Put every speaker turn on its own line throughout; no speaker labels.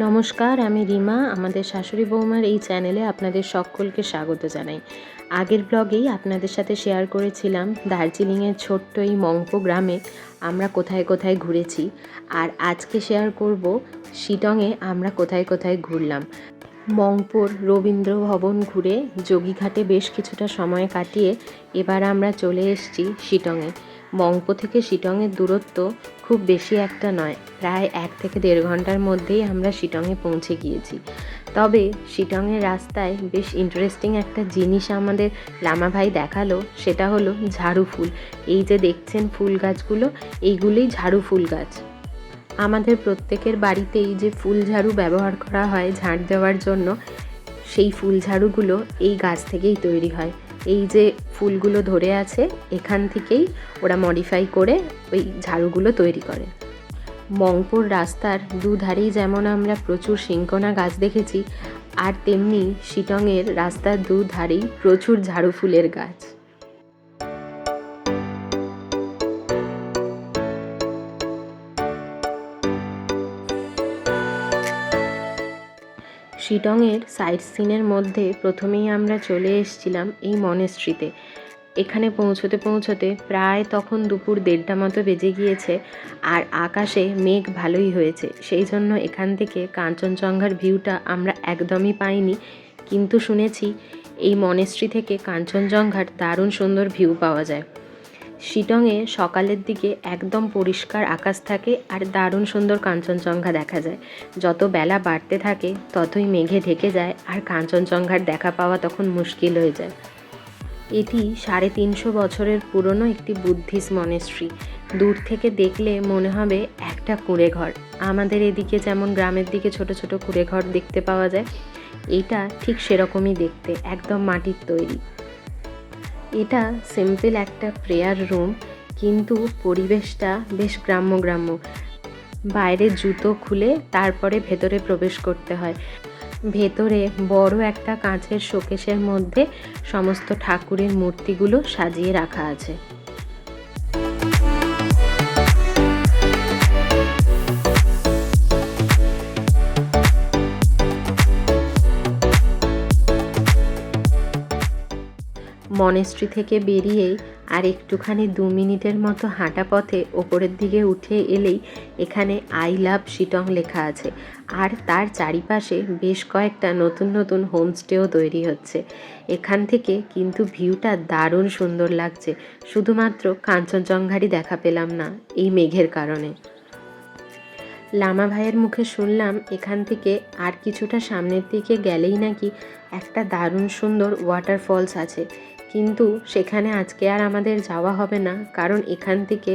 নমস্কার, আমি রিমা। আমাদের শাশুড়ি বৌমার এই চ্যানেলে আপনাদের সকলকে স্বাগত জানাই। আগের ব্লগেই আপনাদের সাথে শেয়ার করেছিলাম দার্জিলিংয়ের ছোট্ট এই মংপো গ্রামে আমরা কোথায় কোথায় ঘুরেছি, আর আজকে শেয়ার করব শিটংয়ে আমরা কোথায় কোথায় ঘুরলাম। মংপোর রবীন্দ্র ভবন ঘুরে যোগীঘাটে বেশ কিছুটা সময় কাটিয়ে এবার আমরা চলে এসেছি শিটংয়ে। মংপো থেকে শিটংয়ের দূরত্ব খুব বেশি একটা নয়, প্রায় 1 থেকে 1.5 ঘন্টার মধ্যেই আমরা শিটংয়ে পৌঁছে গিয়েছি। তবে শিটংয়ের রাস্তায় বেশ ইন্টারেস্টিং একটা জিনিস আমাদের লামা ভাই দেখালো, সেটা হলো ঝাড়ু ফুল। এই যে দেখছেন ফুল গাছগুলো, এইগুলোই ঝাড়ু ফুল গাছ। আমাদের প্রত্যেকের বাড়িতেই যে ফুল ঝাড়ু ব্যবহার করা হয় ঝাঁট দেওয়ার জন্য, সেই ফুল ঝাড়ুগুলো এই গাছ থেকেই তৈরি হয়। এই যে ফুলগুলো ধরে আছে, এখান থেকেই ওরা মডিফাই করে ওই ঝাড়ুগুলো তৈরি করে। মংপোর রাস্তার দুধারেই যেমন আমরা প্রচুর সিংকোনা গাছ দেখেছি, আর তেমনি শিটংয়ের রাস্তার দুধারেই প্রচুর ঝাড়ু ফুলের গাছ। শিটংয়ের সাইট সিনের মধ্যে প্রথমেই আমরা চলে এসেছিলাম এই মনেস্ট্রিতে। এখানে পৌঁছতে পৌঁছতে প্রায় তখন দুপুর 1:30টা মতো বেজে গিয়েছে, আর আকাশে মেঘ ভালোই হয়েছে। সেই জন্য এখান থেকে কাঞ্চনজঙ্ঘার ভিউটা আমরা একদমই পাইনি, কিন্তু শুনেছি এই মনেস্ট্রি থেকে কাঞ্চনজঙ্ঘার দারুণ সুন্দর ভিউ পাওয়া যায়। শিটংয়ে সকালের দিকে একদম পরিষ্কার আকাশ থাকে আর দারুণ সুন্দর কাঞ্চনজঙ্ঘা দেখা যায়। যত বেলা বাড়তে থাকে ততই মেঘে ঢেকে যায়, আর কাঞ্চনজঙ্ঘার দেখা পাওয়া তখন মুশকিল হয়ে যায়। এটি 350 বছরের পুরনো একটি বুদ্ধিস্ট মনেস্ট্রি। দূর থেকে দেখলে মনে হবে একটা কুঁড়ে ঘর। আমাদের এদিকে যেমন গ্রামের দিকে ছোট ছোট কুঁড়ে ঘর দেখতে পাওয়া যায়, এইটা ঠিক সেরকমই দেখতে, একদম মাটির তৈরি। এটা সিম্পল একটা প্রেয়ার রুম, কিন্তু পরিবেশটা বেশ গ্রাম্য গ্রাম্য। বাইরে জুতো খুলে তারপরে ভেতরে প্রবেশ করতে হয়। ভেতরে বড় একটা কাঁচের শোকেসের মধ্যে সমস্ত ঠাকুরের মূর্তিগুলো সাজিয়ে রাখা আছে। মনেস্ট্রি থেকে বেরিয়েই আর একটুখানি 2 মিনিটের মতো হাঁটা পথে ওপরের দিকে উঠে এলেই এখানে আই লাভ শিটং লেখা আছে, আর তার চারিপাশে বেশ কয়েকটা নতুন নতুন হোমস্টেও তৈরি হচ্ছে। এখান থেকে কিন্তু ভিউটা দারুণ সুন্দর লাগছে, শুধুমাত্র কাঞ্চনজঙ্ঘারই দেখা পেলাম না এই মেঘের কারণে। লামা ভাইয়ের মুখে শুনলাম এখান থেকে আর কিছুটা সামনের দিকে গেলেই নাকি একটা দারুণ সুন্দর ওয়াটারফলস আছে, কিন্তু সেখানে আজকে আর আমাদের যাওয়া হবে না, কারণ এখান থেকে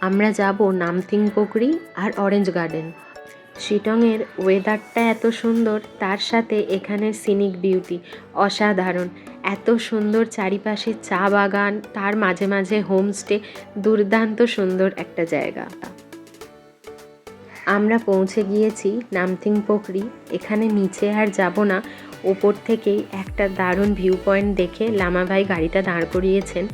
আমরা যাব নামথিং পোখরি আর অরেঞ্জ গার্ডেন। শিটংয়ের ওয়েদারটা এত সুন্দর, তার সাথে এখানের সিনিক বিউটি অসাধারণ। এত সুন্দর চারিপাশে চা বাগান, তার মাঝে মাঝে হোমস্টে, দুর্দান্ত সুন্দর একটা জায়গা। আমরা পৌঁছে গিয়েছি নামথিং পোখরি। এখানে নিচে আর যাব না, ওপর থেকেই একটা দারুণ ভিউ পয়েন্ট দেখে লামা ভাই গাড়িটা দাঁড় করিয়েছেন।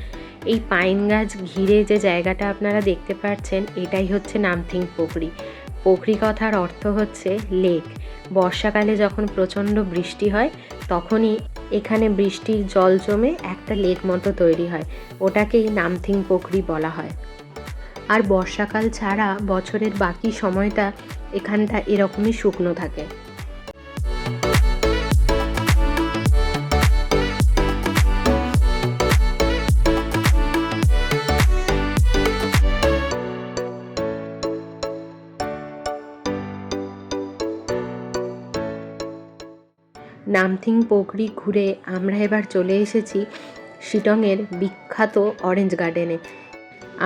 এই পাইন গাছ ঘিরে যে জায়গাটা আপনারা দেখতে পাচ্ছেন, এটাই হচ্ছে নামথিং পোখরি। পোখরি কথার অর্থ হচ্ছে লেক। বর্ষাকালে যখন প্রচণ্ড বৃষ্টি হয়, তখনই এখানে বৃষ্টির জল জমে একটা লেক মতো তৈরি হয়, ওটাকেই নামথিং পোখরি বলা হয়। আর বর্ষাকাল ছাড়া বছরের বাকি সময়টা এখানটা এরকমই শুকনো থাকে। নামথিং পোখরি ঘুরে আমরা এবার চলে এসেছি শিটংয়ের বিখ্যাত অরেঞ্জ গার্ডেনে।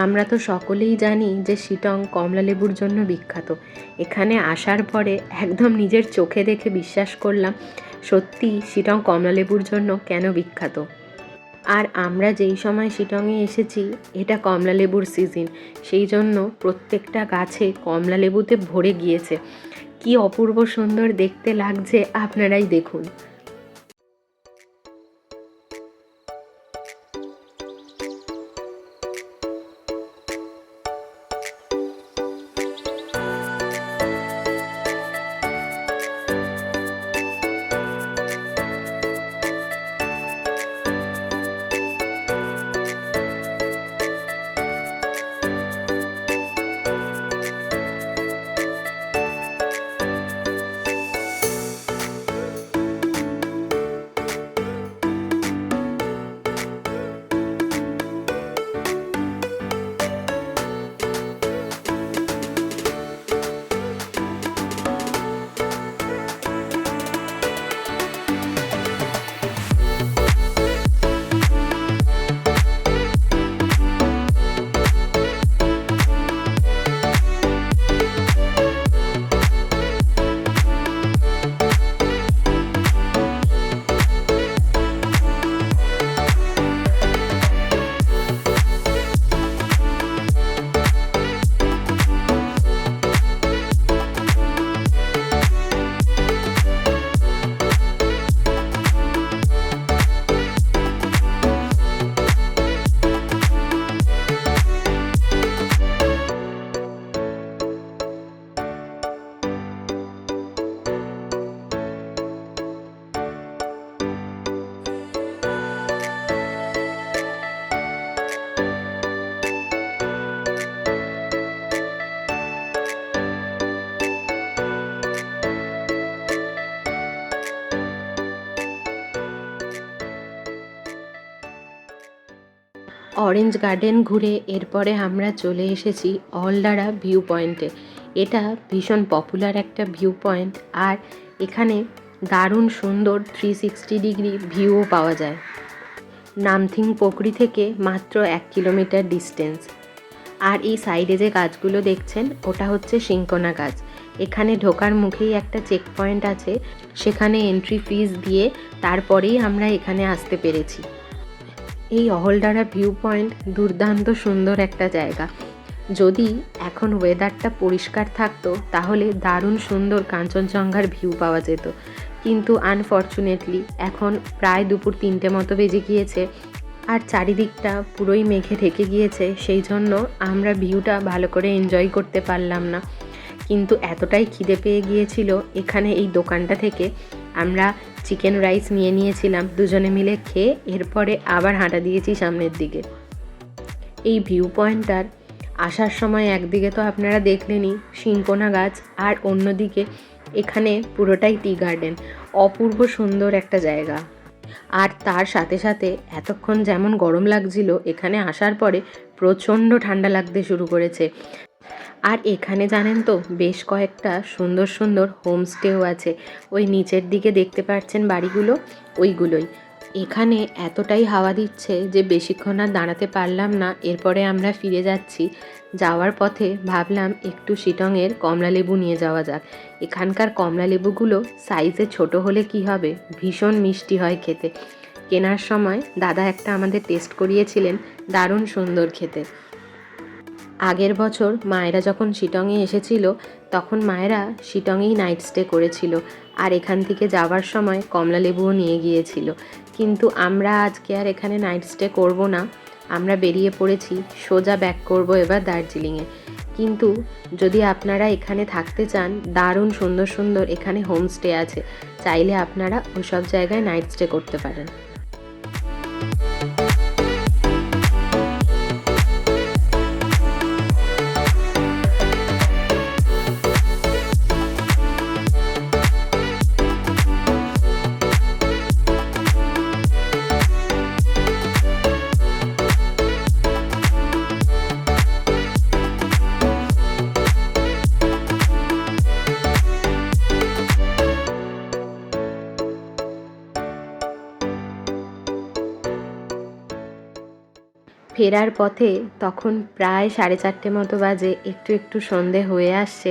আমরা তো সকলেই জানি যে শিটং কমলালেবুর জন্য বিখ্যাত। এখানে আসার পরে একদম নিজের চোখে দেখে বিশ্বাস করলাম সত্যি শিটং কমলালেবুর জন্য কেন বিখ্যাত। আর আমরা যেই সময় শিটংয়ে এসেছি এটা কমলালেবুর সিজন, সেই জন্য প্রত্যেকটা গাছে কমলালেবুতে ভরে গিয়েছে। কি অপূর্ব সুন্দর দেখতে লাগছে, আপনারাই দেখুন। অরেঞ্জ গার্ডেন ঘুরে এরপরে আমরা চলে এসেছি অলডারা ভিউ পয়েন্টে। এটা ভীষণ পপুলার একটা ভিউ পয়েন্ট, আর এখানে দারুণ সুন্দর 360 ডিগ্রি ভিউও পাওয়া যায়। নামথিং পোখরি থেকে মাত্র 1 কিলোমিটার ডিস্টেন্স। আর এই সাইডে যে গাছগুলো দেখছেন ওটা হচ্ছে সিংকোনা গাছ। এখানে ঢোকার মুখেই একটা চেক পয়েন্ট আছে, সেখানে এন্ট্রি ফিস দিয়ে তারপরেই আমরা এখানে আসতে পেরেছি। এই অহলডারা ভিউ পয়েন্ট দুর্দান্ত সুন্দর একটা জায়গা। যদি এখন ওয়েদারটা পরিষ্কার থাকতো তাহলে দারুণ সুন্দর কাঞ্চনজঙ্ঘার ভিউ পাওয়া যেত, কিন্তু আনফর্চুনেটলি এখন প্রায় দুপুর 3টে মতো বেজে গিয়েছে আর চারিদিকটা পুরোই মেঘে ঢেকে গিয়েছে, সেই জন্য আমরা ভিউটা ভালো করে এনজয় করতে পারলাম না। কিন্তু এতটাই খিদে পেয়ে গিয়েছিল, এখানে এই দোকানটা থেকে আমরা চিকেন রাইস নিয়ে নিয়েছিলাম, দুজনে মিলে খেয়ে এরপরে আবার হাঁটা দিয়েছি সামনের দিকে। এই ভিউ পয়েন্টটার আসার সময় একদিকে তো আপনারা দেখলেনই সিংকোনা গাছ, আর অন্যদিকে এখানে পুরোটাই টি গার্ডেন। অপূর্ব সুন্দর একটা জায়গা। আর তার সাথে সাথে এতক্ষণ যেমন গরম লাগছিল, এখানে আসার পরে প্রচণ্ড ঠান্ডা লাগতে শুরু করেছে। আর এখানে জানেন তো বেশ কয়েকটা সুন্দর সুন্দর হোমস্টেও আছে। ওই নিচের দিকে দেখতে পাচ্ছেন বাড়িগুলো, ওইগুলোই। এখানে এতটাই হাওয়া দিচ্ছে যে বেশিক্ষণ আর দাঁড়াতে পারলাম না, এরপরে আমরা ফিরে যাচ্ছি। যাওয়ার পথে ভাবলাম একটু শিটংয়ের কমলালেবু নিয়ে যাওয়া যাক। এখানকার কমলালেবুগুলো সাইজে ছোট হলে কি হবে, ভীষণ মিষ্টি হয় খেতে। কেনার সময় দাদা একটা আমাদের টেস্ট করিয়েছিলেন, দারুণ সুন্দর খেতে। আগের বছর মায়েরা যখন শিটংয়ে এসেছিল তখন মায়েরা শিটংয়েই নাইট স্টে করেছিল, আর এখান থেকে যাওয়ার সময় কমলালেবুও নিয়ে গিয়েছিল। কিন্তু আমরা আজকে আর এখানে নাইট স্টে করব না, আমরা বেরিয়ে পড়েছি, সোজা ব্যাক করব এবার দার্জিলিংয়ে। কিন্তু যদি আপনারা এখানে থাকতে চান, দারুণ সুন্দর সুন্দর এখানে হোমস্টে আছে, চাইলে আপনারা ওইসব জায়গায় নাইট স্টে করতে পারেন। ফেরার পথে তখন প্রায় 4:30 মতো বাজে, একটু একটু সন্ধে হয়ে আসছে।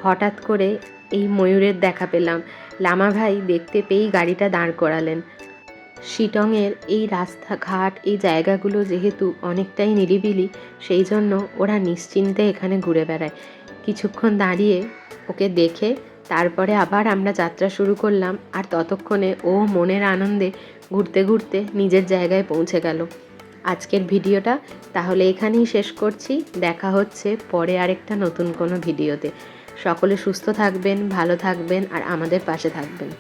হঠাৎ করে এই ময়ূরের দেখা পেলাম। লামা ভাই দেখতে পেয়েই গাড়িটা দাঁড় করালেন। শিটংয়ের এই রাস্তাঘাট, এই জায়গাগুলো যেহেতু অনেকটাই নিরিবিলি, সেই জন্য ওরা নিশ্চিন্তে এখানে ঘুরে বেড়ায়। কিছুক্ষণ দাঁড়িয়ে ওকে দেখে তারপরে আবার আমরা যাত্রা শুরু করলাম, আর ততক্ষণে ও মনের আনন্দে ঘুরতে ঘুরতে নিজের জায়গায় পৌঁছে গেল। আজকের ভিডিওটা তাহলে এখানেই শেষ করছি। দেখা হচ্ছে পরে আরেকটা নতুন কোনো ভিডিওতে। সকলে সুস্থ থাকবেন, ভালো থাকবেন আর আমাদের পাশে থাকবেন।